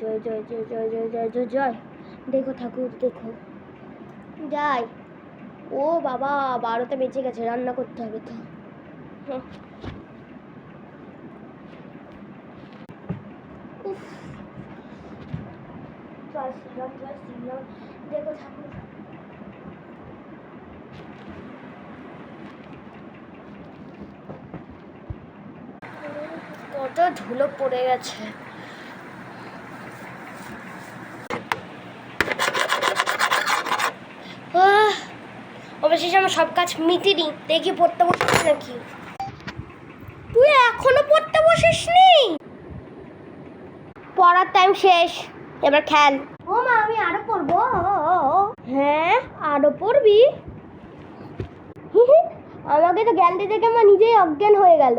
জয় জয় জয় জয় জয় জয় জয় জয়। দেখো ঠাকুর দেখো, যাই। ও বাবা, 12টা বেজে গেছে, রান্না করতে হবে তো। জয় শ্রীরাম জয় শ্রীরাম। দেখো ঠাকুর, কত ধুলো পড়ে গেছে। অবশেষে আমার সব কাজ মিটিনি। দেখি পড়তে বসিস নাকি। তুই এখনো পড়তে বসিসনি? পড়ার টাইম শেষ, এবার খেল। ও মা, আমি আরো পড়বো? হ্যাঁ, আরো পড়বি? আমাকে তো জ্ঞান দিতে গিয়ে আমার নিজেই অজ্ঞান হয়ে গেল।